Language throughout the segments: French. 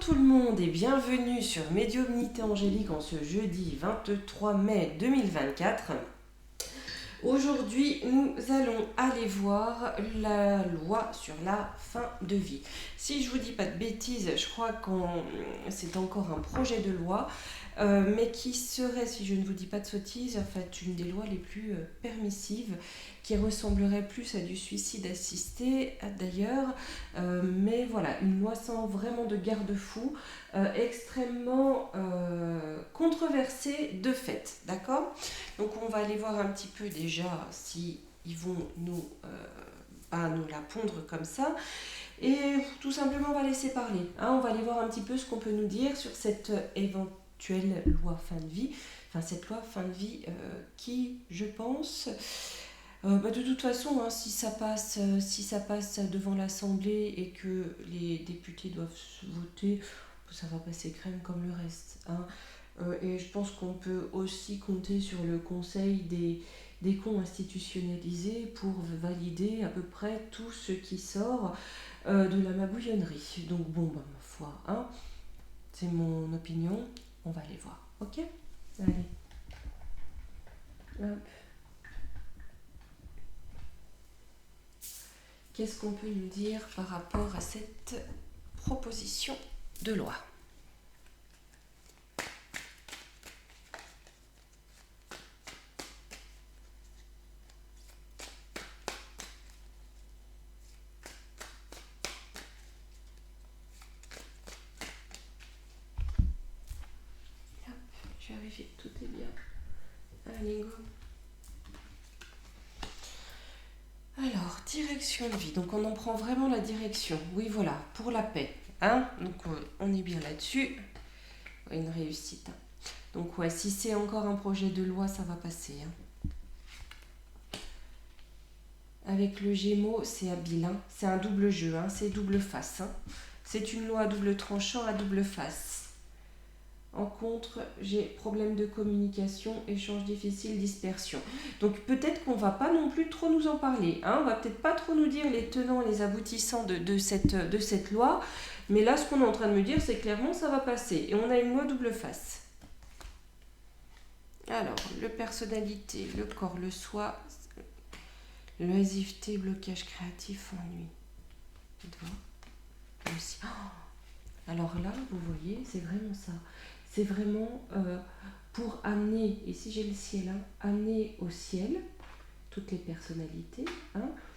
tout le monde et bienvenue sur Médiumnité Angélique en ce jeudi 23 mai 2024. Aujourd'hui, nous allons aller voir la loi sur la fin de vie. Si je vous dis pas de bêtises, je crois que c'est encore un projet de loi, mais qui serait, si je ne vous dis pas de sottises, en fait, une des lois les plus permissives, qui ressemblerait plus à du suicide assisté d'ailleurs, mais voilà, une loi sans vraiment de garde-fou, extrêmement controversée de fait, d'accord ? Donc on va aller voir un petit peu déjà si ils vont nous la pondre comme ça. Et tout simplement on va laisser parler. On va aller voir un petit peu ce qu'on peut nous dire sur cette éventuelle loi fin de vie. Enfin cette loi fin de vie qui, je pense, de toute façon, si ça passe devant l'Assemblée et que les députés doivent voter, ça va passer crème comme le reste. Et je pense qu'on peut aussi compter sur le conseil des cons institutionnalisés pour valider à peu près tout ce qui sort de la mabouillonnerie. Donc bon, ma foi, c'est mon opinion, on va aller voir, ok ? Allez. Hop. Qu'est-ce qu'on peut nous dire par rapport à cette proposition de loi ? Je vais vérifier que tout est bien. Allez, go. Alors, direction de vie. Donc, on en prend vraiment la direction. Oui, voilà, pour la paix. Donc, on est bien là-dessus. Une réussite. Donc, ouais, si c'est encore un projet de loi, ça va passer. Avec le Gémeaux, c'est habile. C'est un double jeu. C'est double face. C'est une loi à double tranchant, à double face. En contre, j'ai problème de communication, échange difficile, dispersion. Donc peut-être qu'on va pas non plus trop nous en parler. On va peut-être pas trop nous dire les tenants, les aboutissants de cette loi. Mais là, ce qu'on est en train de me dire, c'est clairement ça va passer. Et on a une loi double face. Alors, le personnalité, le corps, le soi, l'oisiveté, blocage créatif, ennui. Aussi. Alors là, vous voyez, c'est vraiment ça. C'est vraiment pour amener, ici j'ai le ciel, amener au ciel toutes les personnalités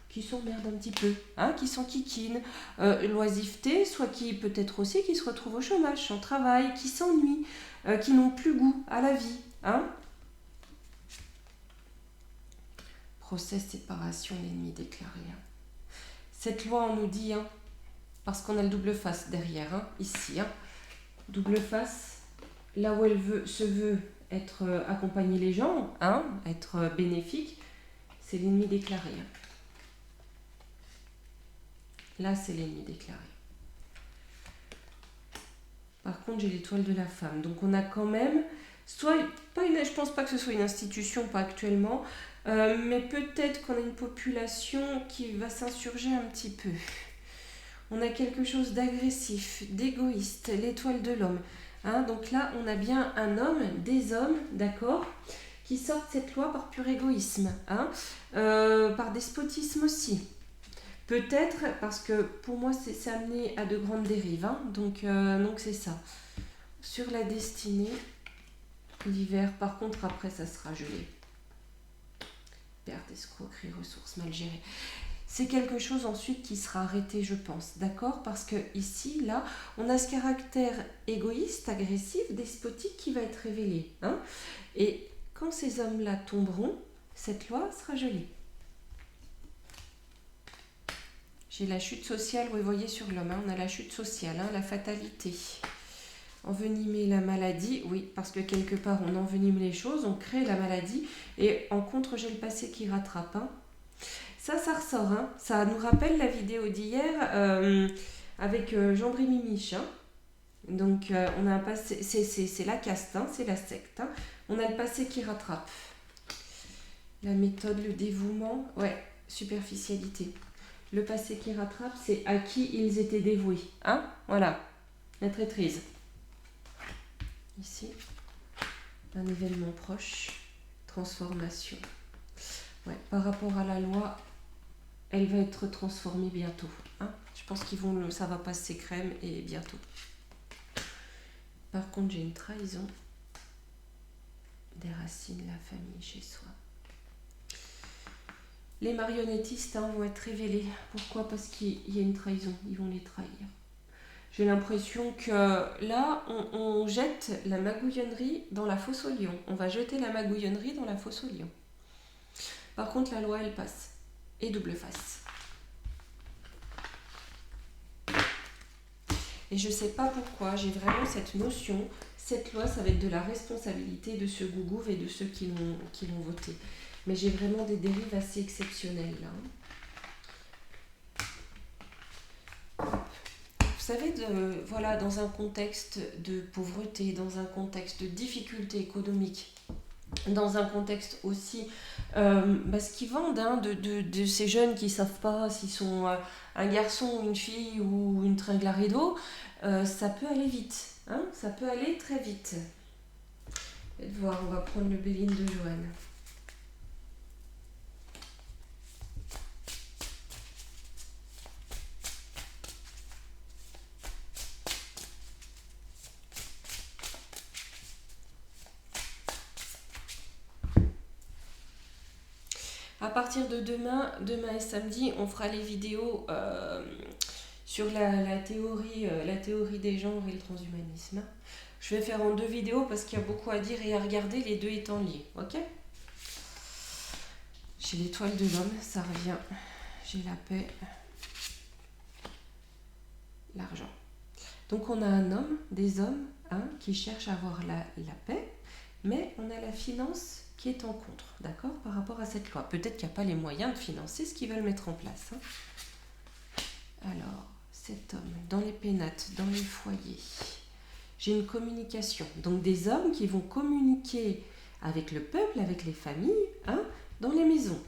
qui s'emmerdent un petit peu, qui sont kikines, l'oisiveté, soit qui peut-être aussi qui se retrouvent au chômage, sans travail, qui s'ennuient, qui n'ont plus goût à la vie. Procès séparation, l'ennemi déclaré. Cette loi, on nous dit, parce qu'on a le double face derrière, ici, double face. Là où elle se veut être accompagner les gens, être bénéfique, c'est l'ennemi déclaré. Là, c'est l'ennemi déclaré. Par contre, j'ai l'étoile de la femme. Donc, on a quand même, je pense pas que ce soit une institution, pas actuellement, mais peut-être qu'on a une population qui va s'insurger un petit peu. On a quelque chose d'agressif, d'égoïste, l'étoile de l'homme. Donc là, on a bien un homme, des hommes, d'accord, qui sortent cette loi par pur égoïsme, par despotisme aussi. Peut-être parce que pour moi, c'est amené à de grandes dérives, donc c'est ça. Sur la destinée, l'hiver, par contre, après, ça sera gelé. Perte, escroquerie, ressources mal gérées. C'est quelque chose ensuite qui sera arrêté, je pense, d'accord ? Parce que ici, là, on a ce caractère égoïste, agressif, despotique qui va être révélé. Et quand ces hommes-là tomberont, cette loi sera gelée. J'ai la chute sociale, vous voyez sur l'homme, on a la chute sociale, la fatalité. Envenimer la maladie, oui, parce que quelque part, on envenime les choses, on crée la maladie, et en contre, j'ai le passé qui rattrape, Ça ressort, ça nous rappelle la vidéo d'hier avec Jean-Bry Mimiche. Donc, on a un passé, c'est la caste, c'est la secte. On a le passé qui rattrape. La méthode, le dévouement, superficialité. Le passé qui rattrape, c'est à qui ils étaient dévoués. Voilà. La traîtrise. Ici, un événement proche, transformation. Ouais, par rapport à la loi, elle va être transformée bientôt. Hein. Je pense ça va passer crème et bientôt. Par contre, j'ai une trahison des racines, la famille chez soi. Les marionnettistes vont être révélés. Pourquoi? Parce qu'il y a une trahison. Ils vont les trahir. J'ai l'impression que là, on jette la magouillonnerie dans la fosse au lion. On va jeter la magouillonnerie dans la fosse au lion. Par contre, la loi, elle passe. Et double face. Et je ne sais pas pourquoi, j'ai vraiment cette notion. Cette loi, ça va être de la responsabilité de ce gougouve et de ceux qui l'ont voté. Mais j'ai vraiment des dérives assez exceptionnelles là. Vous savez, voilà, dans un contexte de pauvreté, dans un contexte de difficulté économique, dans un contexte aussi, ce qu'ils vendent de ces jeunes qui ne savent pas s'ils sont un garçon, une fille ou une tringle à rideau, ça peut aller vite, hein, ça peut aller très vite. Faites voir, on va prendre le Béline de Joanne. À partir de demain et samedi, on fera les vidéos sur la théorie des genres et le transhumanisme. Je vais faire en 2 vidéos parce qu'il y a beaucoup à dire et à regarder, les 2 étant liés. Ok? J'ai l'étoile de l'homme, ça revient. J'ai la paix, l'argent. Donc on a un homme, des hommes qui cherchent à avoir la paix, mais on a la finance qui est en contre, d'accord, par rapport à cette loi. Peut-être qu'il n'y a pas les moyens de financer ce qu'ils veulent mettre en place. Hein. Alors, cet homme, dans les pénates, dans les foyers, j'ai une communication. Donc des hommes qui vont communiquer avec le peuple, avec les familles, dans les maisons.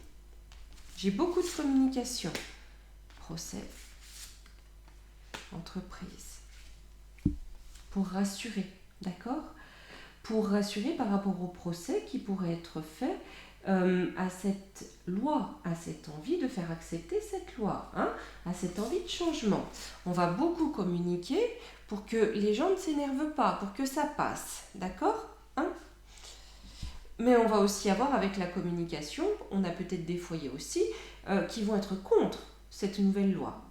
J'ai beaucoup de communication. Procès, entreprise. Pour rassurer, d'accord ? Pour rassurer par rapport au procès qui pourrait être fait à cette loi, à cette envie de faire accepter cette loi, à cette envie de changement. On va beaucoup communiquer pour que les gens ne s'énervent pas, pour que ça passe, d'accord ? Mais on va aussi avoir avec la communication, on a peut-être des foyers aussi, qui vont être contre cette nouvelle loi.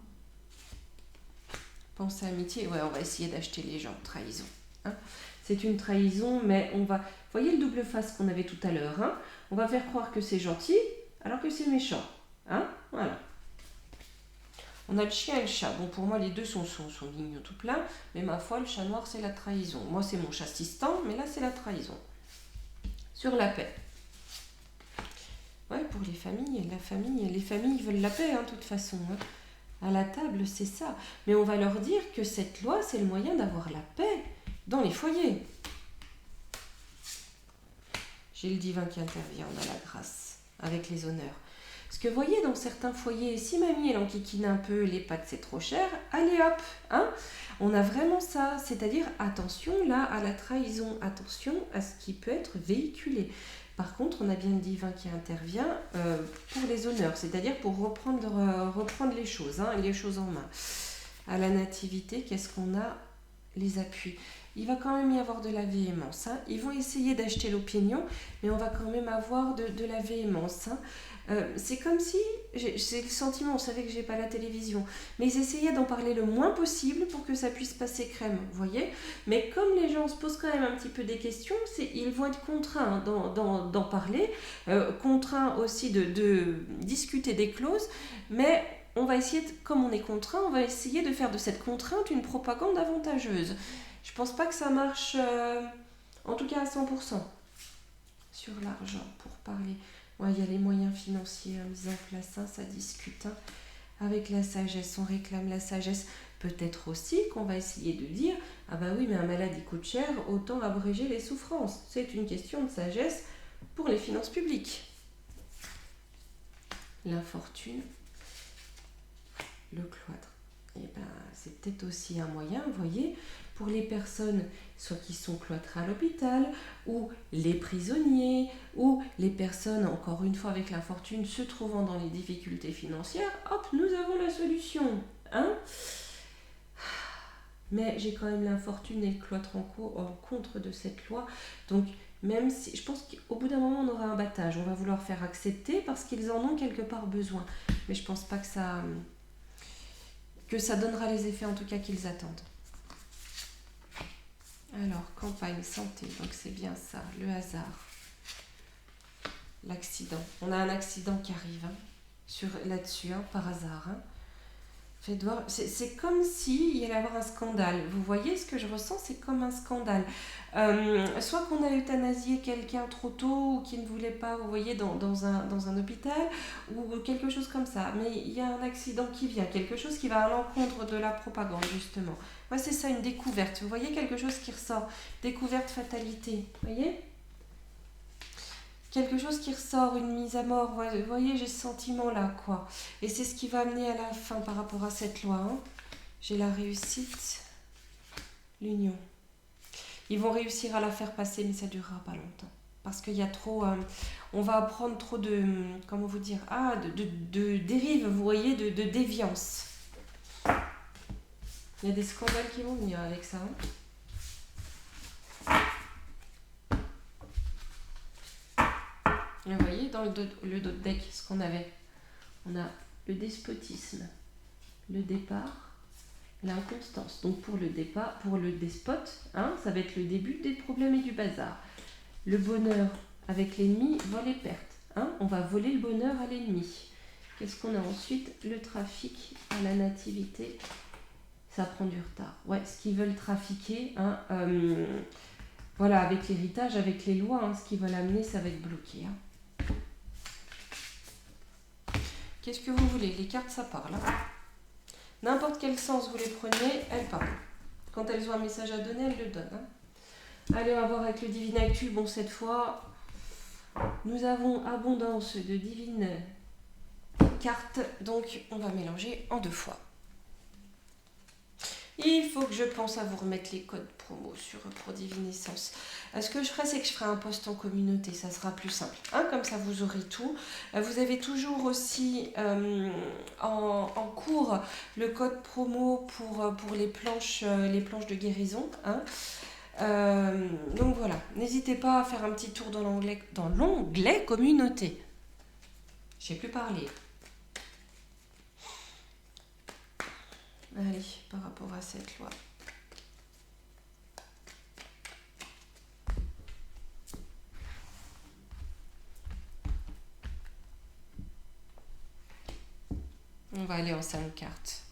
Pensée amitié, ouais, on va essayer d'acheter les gens, trahison. C'est une trahison, mais on va... Vous voyez le double face qu'on avait tout à l'heure, on va faire croire que c'est gentil, alors que c'est méchant. Voilà. On a le chien et le chat. Bon, pour moi, les deux sont mignons tout plein, mais ma foi, le chat noir, c'est la trahison. Moi, c'est mon chat assistant, mais là, c'est la trahison. Sur la paix. Ouais, pour les familles, les familles veulent la paix, de toute façon. À la table, c'est ça. Mais on va leur dire que cette loi, c'est le moyen d'avoir la paix dans les foyers. J'ai le divin qui intervient, on a la grâce, avec les honneurs. Parce que vous voyez, dans certains foyers, si mamie, elle enquiquine un peu, les pâtes, c'est trop cher, allez hop, on a vraiment ça. C'est-à-dire, attention là à la trahison, attention à ce qui peut être véhiculé. Par contre, on a bien le divin qui intervient pour les honneurs, c'est-à-dire pour reprendre les choses en main. À la nativité, qu'est-ce qu'on a? Les appuis. Il va quand même y avoir de la véhémence. Ils vont essayer d'acheter l'opinion, mais on va quand même avoir de la véhémence. C'est comme si, c'est le sentiment, on savait que j'ai pas la télévision, mais ils essayaient d'en parler le moins possible pour que ça puisse passer crème, vous voyez. Mais comme les gens se posent quand même un petit peu des questions, ils vont être contraints d'en parler, contraints aussi de discuter des clauses, mais on va essayer, comme on est contraint, on va essayer de faire de cette contrainte une propagande avantageuse. Je pense pas que ça marche, en tout cas à 100%. Sur l'argent, pour parler. Ouais, il y a les moyens financiers, les inflation, ça discute. Avec la sagesse, on réclame la sagesse. Peut-être aussi qu'on va essayer de dire, ah bah oui, mais un malade il coûte cher, autant abréger les souffrances. C'est une question de sagesse pour les finances publiques. L'infortune, le cloître. Et ben, c'est peut-être aussi un moyen, vous voyez, pour les personnes soit qui sont cloîtrées à l'hôpital, ou les prisonniers, ou les personnes, encore une fois avec l'infortune, se trouvant dans les difficultés financières, hop, nous avons la solution. Hein? Mais j'ai quand même l'infortune et le cloître en contre de cette loi. Donc, même si, je pense qu'au bout d'un moment, on aura un battage. On va vouloir faire accepter parce qu'ils en ont quelque part besoin. Mais je pense pas que ça donnera les effets, en tout cas, qu'ils attendent. Alors, campagne, santé, donc c'est bien ça, le hasard, l'accident. On a un accident qui arrive là-dessus, par hasard. Faites voir, c'est comme s'il y allait avoir un scandale. Vous voyez ce que je ressens, c'est comme un scandale. Soit qu'on a euthanasié quelqu'un trop tôt ou qui ne voulait pas, vous voyez, dans un hôpital, ou quelque chose comme ça. Mais il y a un accident qui vient, quelque chose qui va à l'encontre de la propagande, justement. Moi, c'est ça, une découverte. Vous voyez quelque chose qui ressort. Découverte, fatalité. Vous voyez ? Quelque chose qui ressort, une mise à mort. Vous voyez, j'ai ce sentiment-là, quoi. Et c'est ce qui va amener à la fin par rapport à cette loi. J'ai la réussite, l'union. Ils vont réussir à la faire passer, mais ça ne durera pas longtemps. Parce qu'il y a trop... on va apprendre trop de... Comment vous dire ? De dérive, vous voyez, de déviance. Il y a des scandales qui vont venir avec ça. Vous voyez, dans le dos de deck, ce qu'on avait. On a le despotisme, le départ, l'inconstance. Donc pour le départ, pour le despote, ça va être le début des problèmes et du bazar. Le bonheur avec l'ennemi, vol et perte. On va voler le bonheur à l'ennemi. Qu'est-ce qu'on a ensuite ? Le trafic à la nativité. Ça prend du retard. Ouais, ce qu'ils veulent trafiquer, voilà, avec l'héritage, avec les lois, ce qu'ils veulent amener, ça va être bloqué. Qu'est-ce que vous voulez ? Les cartes, ça parle. N'importe quel sens vous les prenez, elles parlent. Quand elles ont un message à donner, elles le donnent. Allez, on va voir avec le Divine Actu. Bon, cette fois, nous avons abondance de divines cartes. Donc, on va mélanger en 2 fois. Il faut que je pense à vous remettre les codes promo sur Prodivinescence. Ce que je ferai, c'est que je ferai un post en communauté. Ça sera plus simple. Comme ça, vous aurez tout. Vous avez toujours aussi en cours le code promo pour les planches de guérison. Donc voilà. N'hésitez pas à faire un petit tour dans l'onglet communauté. Je ne sais plus parler. Allez, par rapport à cette loi. On va aller en 5 cartes.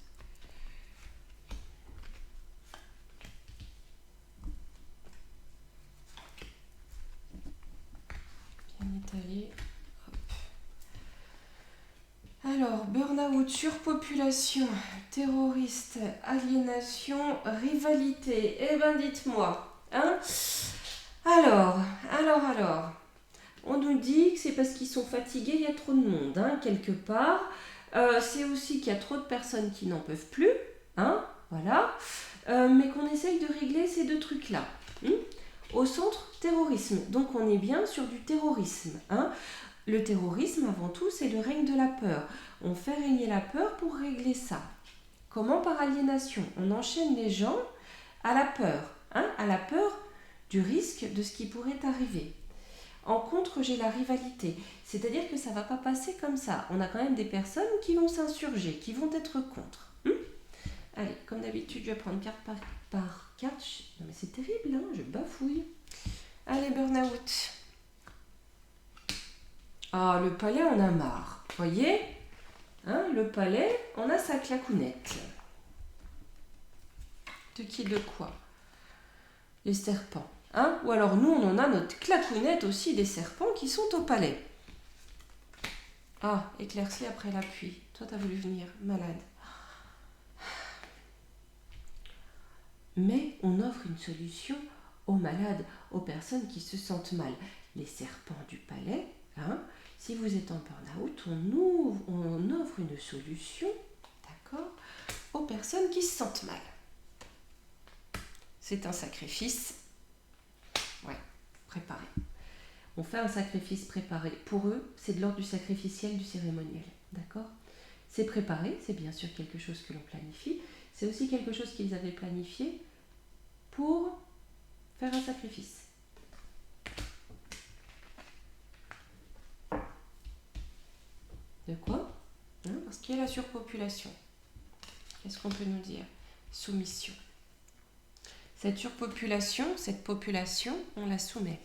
Bien étalé. Alors, burn-out, surpopulation, terroriste, aliénation, rivalité. Eh ben, dites-moi. Alors. On nous dit que c'est parce qu'ils sont fatigués, il y a trop de monde, quelque part. C'est aussi qu'il y a trop de personnes qui n'en peuvent plus. Voilà. Mais qu'on essaye de régler ces 2 trucs-là. Au centre, terrorisme. Donc, on est bien sur du terrorisme. Le terrorisme, avant tout, c'est le règne de la peur. On fait régner la peur pour régler ça. Comment ? Par aliénation. On enchaîne les gens à la peur. À la peur du risque de ce qui pourrait arriver. En contre, j'ai la rivalité. C'est-à-dire que ça ne va pas passer comme ça. On a quand même des personnes qui vont s'insurger, qui vont être contre. Allez, comme d'habitude, je vais prendre carte par carte. Non mais c'est terrible, je bafouille. Allez, burn-out. Le palais, on a marre. Vous voyez ? Le palais, on a sa clacounette. De qui, de quoi ? Les serpents. Ou alors nous, on en a notre clacounette aussi des serpents qui sont au palais. Éclairci après la pluie. Toi, t'as voulu venir, malade. Mais on offre une solution aux malades, aux personnes qui se sentent mal. Les serpents du palais, si vous êtes en burn-out, on offre une solution, d'accord, aux personnes qui se sentent mal. C'est un sacrifice, ouais, préparé. On fait un sacrifice préparé. Pour eux, c'est de l'ordre du sacrificiel, du cérémoniel. D'accord? C'est préparé, c'est bien sûr quelque chose que l'on planifie. C'est aussi quelque chose qu'ils avaient planifié pour faire un sacrifice. De quoi? Parce qu'il y a la surpopulation. Qu'est-ce qu'on peut nous dire? Soumission. Cette surpopulation, cette population, on la soumet.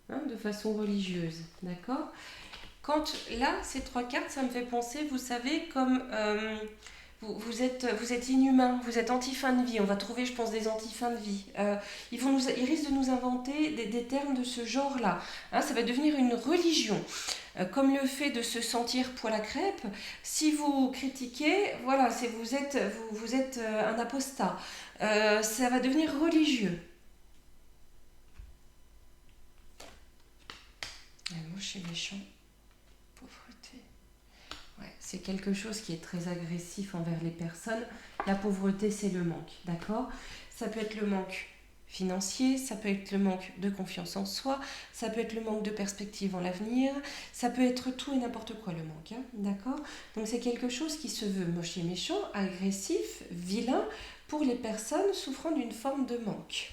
De façon religieuse, d'accord? Quand là, ces 3 cartes, ça me fait penser, vous savez, comme vous êtes inhumain, vous êtes anti-fin de vie. On va trouver, je pense, des anti-fins de vie. Ils risquent de nous inventer des termes de ce genre-là. Ça va devenir une religion. Comme le fait de se sentir poil à crêpe, si vous critiquez, voilà, vous êtes un apostat. Ça va devenir religieux. Moche et méchant. Pauvreté. Ouais, c'est quelque chose qui est très agressif envers les personnes. La pauvreté, c'est le manque, d'accord? Ça peut être le manque financier, ça peut être le manque de confiance en soi, ça peut être le manque de perspective en l'avenir, ça peut être tout et n'importe quoi le manque, d'accord? Donc c'est quelque chose qui se veut moche et méchant, agressif, vilain pour les personnes souffrant d'une forme de manque.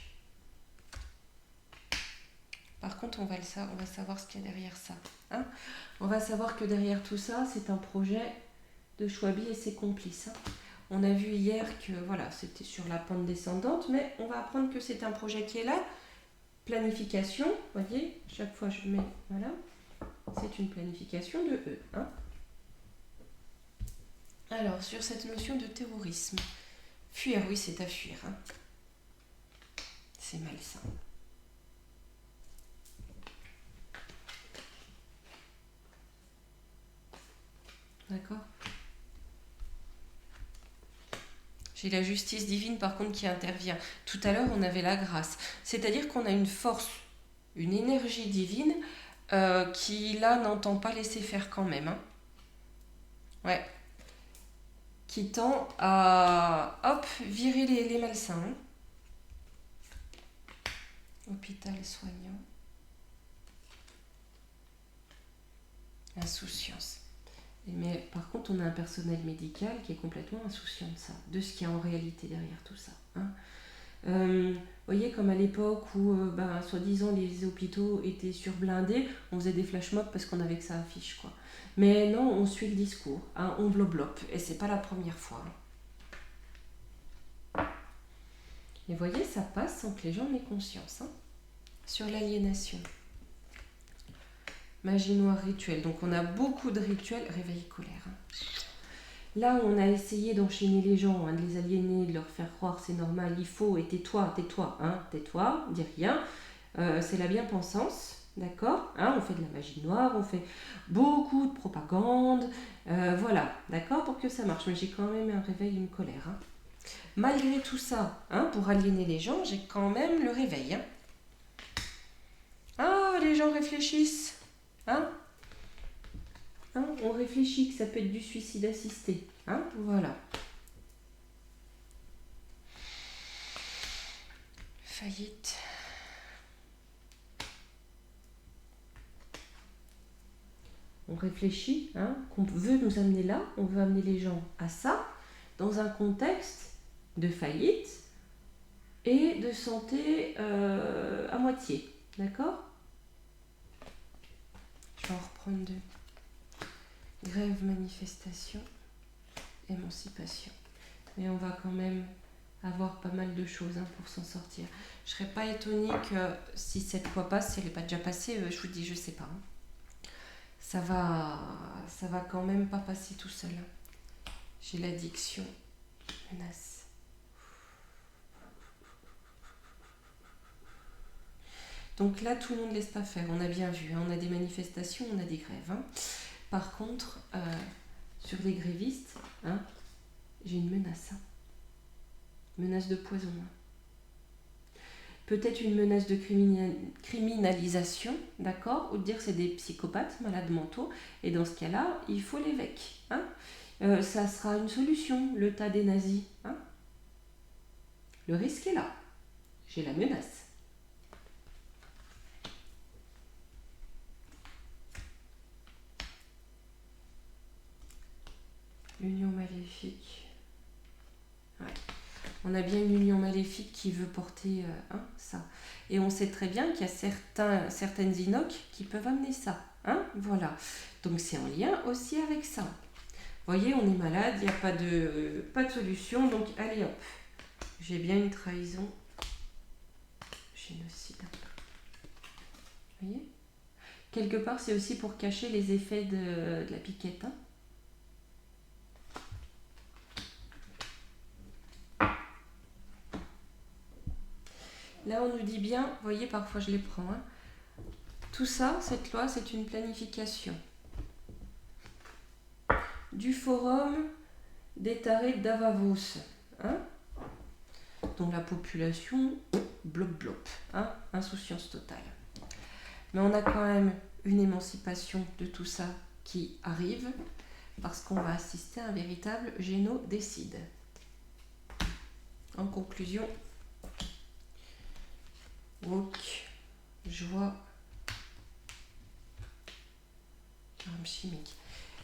Par contre, on va savoir ce qu'il y a derrière ça. On va savoir que derrière tout ça, c'est un projet de Chouabi et ses complices. On a vu hier que voilà, c'était sur la pente descendante, mais on va apprendre que c'est un projet qui est là. Planification, vous voyez, chaque fois je mets, voilà, c'est une planification de eux. Alors, sur cette notion de terrorisme, fuir, oui, c'est à fuir. C'est malsain. D'accord? J'ai la justice divine par contre qui intervient. Tout à l'heure on avait la grâce. C'est-à-dire qu'on a une force, une énergie divine qui là n'entend pas laisser faire quand même. Ouais. Qui tend à virer les malsains. Hôpital soignant. Insouciance. Mais par contre, on a un personnel médical qui est complètement insouciant de ça, de ce qu'il y a en réalité derrière tout ça. Vous voyez, comme à l'époque où, soi-disant, les hôpitaux étaient surblindés, on faisait des flash mobs parce qu'on avait que ça affiche, quoi. Mais non, on suit le discours, on bloblope, et c'est pas la première fois. Et vous voyez, ça passe sans que les gens en aient conscience. Sur l'aliénation. Magie noire rituel. Donc on a beaucoup de rituels. Réveil colère. Là, on a essayé d'enchaîner les gens, de les aliéner, de leur faire croire c'est normal, il faut, et tais-toi, tais-toi, dis rien. C'est la bien-pensance, d'accord? On fait de la magie noire, on fait beaucoup de propagande, voilà, d'accord, pour que ça marche. Mais j'ai quand même un réveil, une colère. Malgré tout ça, pour aliéner les gens, j'ai quand même le réveil. Les gens réfléchissent. On réfléchit que ça peut être du suicide assisté. Voilà. Faillite. On réfléchit, qu'on veut nous amener là, on veut amener les gens à ça, dans un contexte de faillite et de santé à moitié. D'accord? Je vais en reprendre 2. Grève, manifestation, émancipation. Mais on va quand même avoir pas mal de choses pour s'en sortir. Je serais pas étonnée que si cette fois passe, si elle n'est pas déjà passée, je vous dis, je sais pas. Ça va quand même pas passer tout seul. J'ai l'addiction, menace. Donc là, tout le monde ne laisse pas faire. On a bien vu, on a des manifestations, on a des grèves. Par contre, sur les grévistes, j'ai une menace. Menace de poison. peut-être une menace de criminalisation, d'accord, ou de dire c'est des psychopathes, malades mentaux, et dans ce cas-là, il faut l'évêque. Hein. Ça sera une solution, le tas des nazis. Hein. Le risque est là. J'ai la menace. Union maléfique. Ouais. On a bien une union maléfique qui veut porter ça. Et on sait très bien qu'il y a certaines inocs qui peuvent amener ça. Hein, voilà. Donc c'est en lien aussi avec ça. Vous voyez, on est malade, il n'y a pas de solution. Donc allez hop. J'ai bien une trahison. Génocide. Vous voyez ? Quelque part, c'est aussi pour cacher les effets de la piquette. Hein. Là, on nous dit bien, vous voyez, parfois je les prends. Hein. Tout ça, cette loi, c'est une planification. Du forum des tarés d'Avavos. Hein, dont la population, blop, hein, insouciance totale. Mais on a quand même une émancipation de tout ça qui arrive, parce qu'on va assister à un véritable génocide. En conclusion, woke, joie, arme chimique.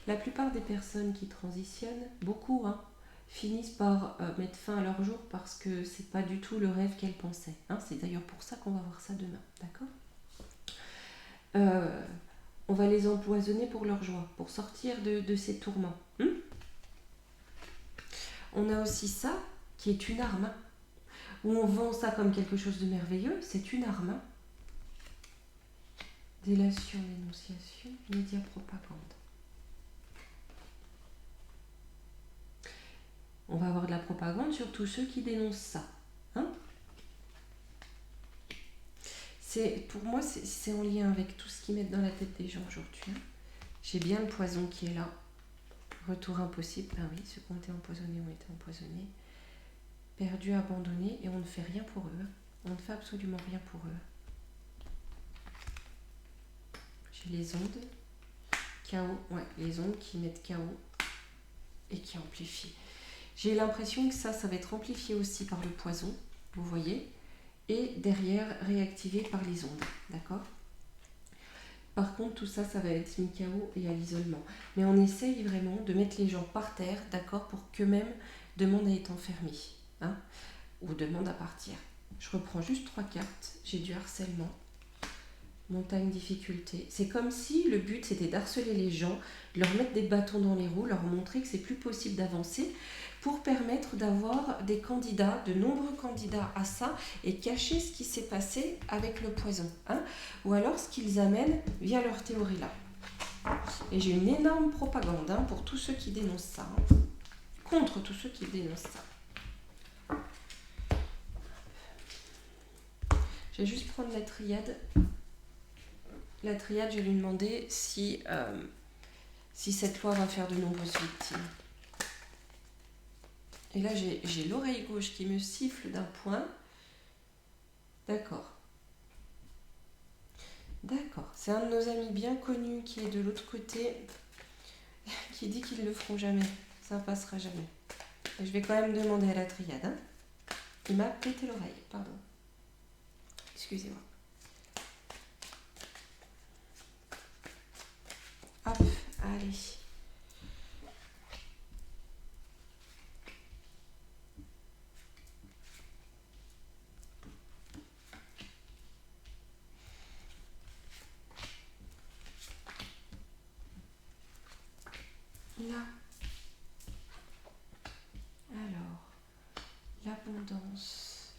La plupart des personnes qui transitionnent, beaucoup, hein, finissent par mettre fin à leur jour parce que c'est pas du tout le rêve qu'elles pensaient. Hein. C'est d'ailleurs pour ça qu'on va voir ça demain, d'accord ? On va les empoisonner pour leur joie, pour sortir de ces tourments. On a aussi ça qui est une arme, où on vend ça comme quelque chose de merveilleux, c'est une arme. Délation, dénonciation, média, propagande. On va avoir de la propagande sur tous ceux qui dénoncent ça. Hein, pour moi, c'est en lien avec tout ce qu'ils mettent dans la tête des gens aujourd'hui. Hein. J'ai bien le poison qui est là. Retour impossible. Ben oui, ceux qui ont été empoisonnés ont été empoisonnés. Perdus, abandonnés, et on ne fait rien pour eux. On ne fait absolument rien pour eux. J'ai les ondes. Chaos. Ouais, les ondes qui mettent chaos et qui amplifient. J'ai l'impression que ça va être amplifié aussi par le poison, vous voyez, et derrière réactivé par les ondes, d'accord ? Par contre, tout ça va être mis KO et à l'isolement. Mais on essaye vraiment de mettre les gens par terre, d'accord, pour qu'eux-mêmes demandent à être enfermés, hein, ou demandent à partir. Je reprends juste 3 cartes, j'ai du harcèlement, montagne, difficulté. C'est comme si le but c'était d'harceler les gens, de leur mettre des bâtons dans les roues, leur montrer que c'est plus possible d'avancer, pour permettre d'avoir des candidats, de nombreux candidats à ça, et cacher ce qui s'est passé avec le poison. Hein, ou alors ce qu'ils amènent via leur théorie là. Et j'ai une énorme propagande pour tous ceux qui dénoncent ça. Hein, contre tous ceux qui dénoncent ça. Je vais juste prendre la triade. La triade, je vais lui demander si cette loi va faire de nombreuses victimes. Et là, j'ai l'oreille gauche qui me siffle d'un point. D'accord. D'accord. C'est un de nos amis bien connus qui est de l'autre côté, qui dit qu'ils ne le feront jamais. Ça ne passera jamais. Et je vais quand même demander à la triade. Hein. Il m'a pété l'oreille, pardon. Excusez-moi. Hop, allez. Là. Alors, l'abondance.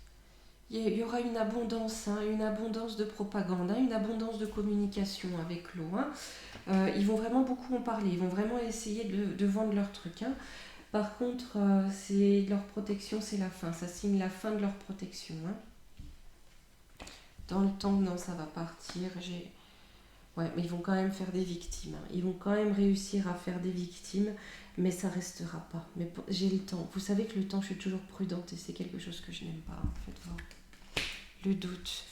Il y aura une abondance, hein, une abondance de propagande, hein, une abondance de communication avec l'eau. Hein. Ils vont vraiment beaucoup en parler, ils vont vraiment essayer de vendre leur truc. Hein. Par contre, c'est leur protection, c'est la fin. Ça signe la fin de leur protection. Hein. Dans le temps, non, ça va partir. Ouais, mais ils vont quand même faire des victimes. Hein. Ils vont quand même réussir à faire des victimes, mais ça restera pas. Mais j'ai le temps. Vous savez que le temps, je suis toujours prudente et c'est quelque chose que je n'aime pas. En fait, voilà. le doute,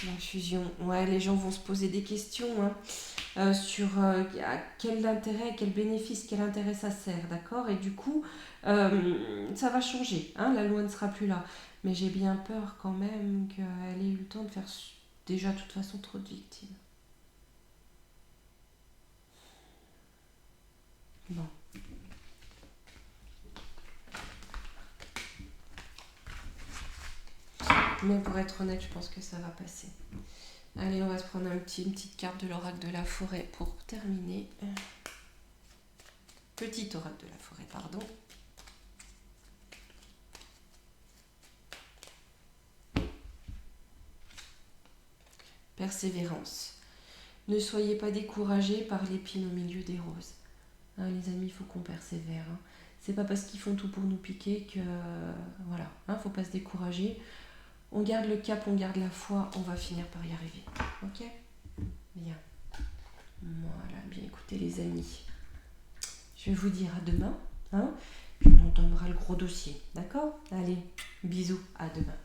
la fusion. Ouais, les gens vont se poser des questions sur à quel intérêt, quel bénéfice, quel intérêt ça sert, d'accord? Et du coup, ça va changer, hein, la loi ne sera plus là. Mais j'ai bien peur quand même qu'elle ait eu le temps de faire déjà de toute façon trop de victimes. Bon. Mais pour être honnête, je pense que ça va passer. Allez, on va se prendre une petite carte de l'oracle de la forêt pour terminer. Petit oracle de la forêt, pardon. Persévérance. Ne soyez pas découragés par l'épine au milieu des roses. Hein, les amis, il faut qu'on persévère. Hein. C'est pas parce qu'ils font tout pour nous piquer que... voilà, hein, faut pas se décourager. On garde le cap, on garde la foi, on va finir par y arriver. Ok? Bien. Voilà, bien écoutez les amis. Je vais vous dire à demain. Hein, puis on entamera le gros dossier. D'accord? Allez, bisous, à demain.